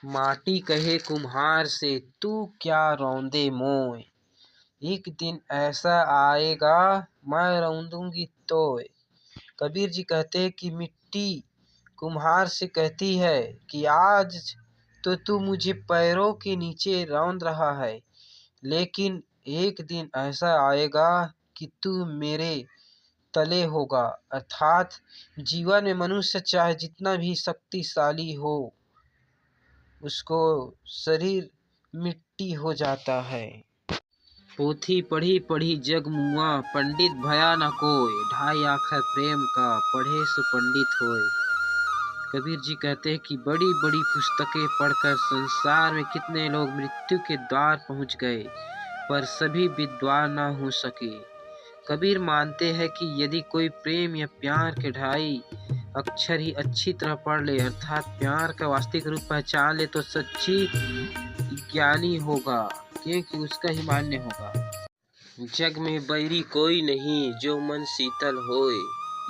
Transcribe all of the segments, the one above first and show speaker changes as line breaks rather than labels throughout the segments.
माटी कहे कुम्हार से, तू क्या रौंदे मोय। एक दिन ऐसा आएगा मैं रौंदूंगी तोय। कबीर जी कहते हैं कि मिट्टी कुम्हार से कहती है कि आज तो तू मुझे पैरों के नीचे रौंद रहा है, लेकिन एक दिन ऐसा आएगा कि तू मेरे तले होगा। अर्थात जीवन में मनुष्य चाहे जितना भी शक्तिशाली हो, उसको शरीर मिट्टी हो जाता है। पोथी पढ़ी पढ़ी जग मुआ, पंडित भया न कोय। ढाई आखर प्रेम का, पढ़े सो पंडित होय। कबीर जी कहते हैं कि बड़ी बड़ी पुस्तकें पढ़कर संसार में कितने लोग मृत्यु के द्वार पहुंच गए, पर सभी विद्वान न हो सके। कबीर मानते हैं कि यदि कोई प्रेम या प्यार के ढाई अक्षर ही अच्छी तरह पढ़ ले, अर्थात प्यार का वास्तविक रूप पहचान ले, तो सच्ची ज्ञानी होगा, क्योंकि उसका ही मान्य होगा। जग में बैरी कोई नहीं, जो मन शीतल होए।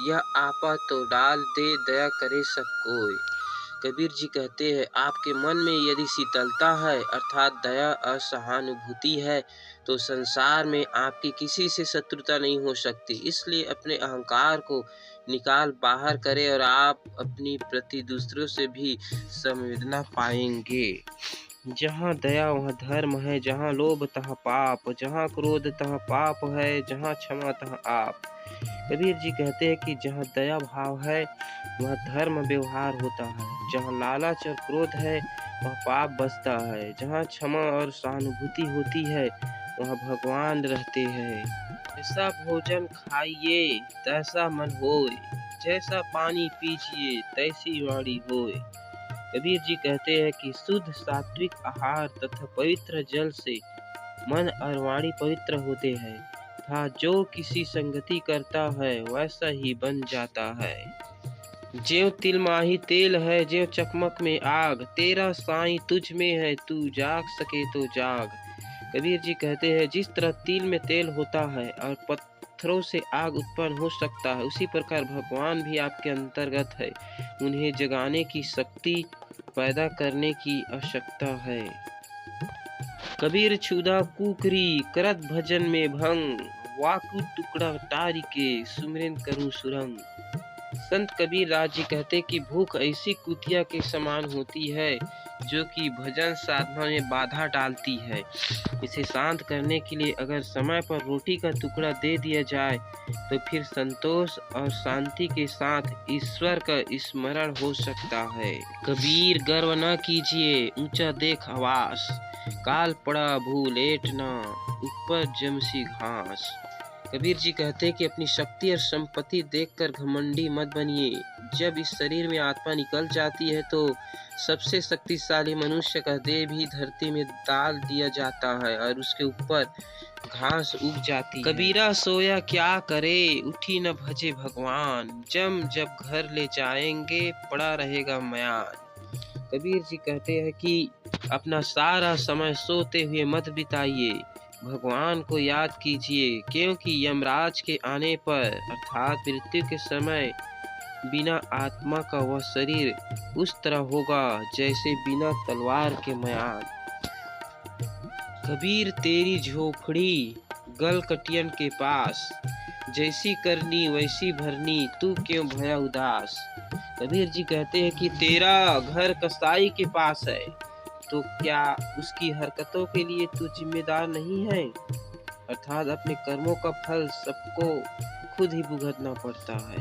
यह आपा तो डाल दे, दया करे सब कोय। कबीर जी कहते हैं आपके मन में यदि शीतलता है, अर्थात दया और सहानुभूति है, तो संसार में आपकी किसी से शत्रुता नहीं हो सकती। इसलिए अपने अहंकार को निकाल बाहर करें और आप अपनी प्रति दूसरों से भी संवेदना पाएंगे। जहाँ दया वहाँ धर्म है, जहाँ लोभ तहाँ पाप, जहाँ क्रोध तहाँ पाप है, जहाँ क्षमा तहाँ आप। कबीर जी कहते हैं कि जहाँ दया भाव है वहाँ धर्म व्यवहार होता है, जहाँ लालच और क्रोध है वहाँ पाप बसता है, जहाँ क्षमा और सहानुभूति होती है वहाँ भगवान रहते हैं। जैसा भोजन खाइए तैसा मन होए, जैसा पानी पीजिए तैसी वाणी होए। कबीर जी कहते हैं कि शुद्ध सात्विक आहार तथा पवित्र जल से मन और वाणी पवित्र होते हैं, तथा जो किसी संगति करता है वैसा ही बन जाता है। ज्यों तिल माही तेल है, ज्यों चकमक में आग, तेरा साईं तुझ में है, तू जाग सके तो जाग। कबीर जी कहते हैं जिस तरह तिल में तेल होता है और पत्थरों से आग उत्पन्न हो सकता है, उसी प्रकार भगवान भी आपके अंतर्गत है। उन्हें जगाने की शक्ति, पैदा करने की आवश्यकता है। कबीर छुदा कुकरी करत भजन में भंग, वाकु टुकड़ा टारी के सुमिरन करूं सुरंग। संत कबीर राज जी कहते कि भूख ऐसी कुतिया के समान होती है जो कि भजन साधना में बाधा डालती है। इसे शांत करने के लिए अगर समय पर रोटी का टुकड़ा दे दिया जाए तो फिर संतोष और शांति के साथ ईश्वर का स्मरण हो सकता है। कबीर गर्व न कीजिए, ऊंचा देख आवास, काल पड़ा भूल एटना, ऊपर जमसी घास। कबीर जी कहते हैं कि अपनी शक्ति और संपत्ति देखकर घमंडी मत बनिए। जब इस शरीर में आत्मा निकल जाती है तो सबसे शक्तिशाली मनुष्य का देह भी धरती में डाल दिया जाता है और उसके ऊपर घास उग जाती है। कबीरा सोया क्या करे, उठी न भजे भगवान, जब घर ले जाएंगे पड़ा रहेगा मयान। कबीर जी कहते हैं कि अपना सारा समय सोते हुए मत बिताइए, भगवान को याद कीजिए, क्योंकि यमराज के आने पर अर्थात मृत्यु के समय बिना आत्मा का वह शरीर उस तरह होगा जैसे बिना तलवार के मयान। कबीर तेरी झोपड़ी गल कटियन के पास, जैसी करनी वैसी भरनी, तू क्यों भया उदास। कबीर जी कहते हैं कि तेरा घर कसाई के पास है, तो क्या उसकी हरकतों के लिए तू जिम्मेदार नहीं है। अर्थात अपने कर्मों का फल सबको खुद ही भुगतना पड़ता है।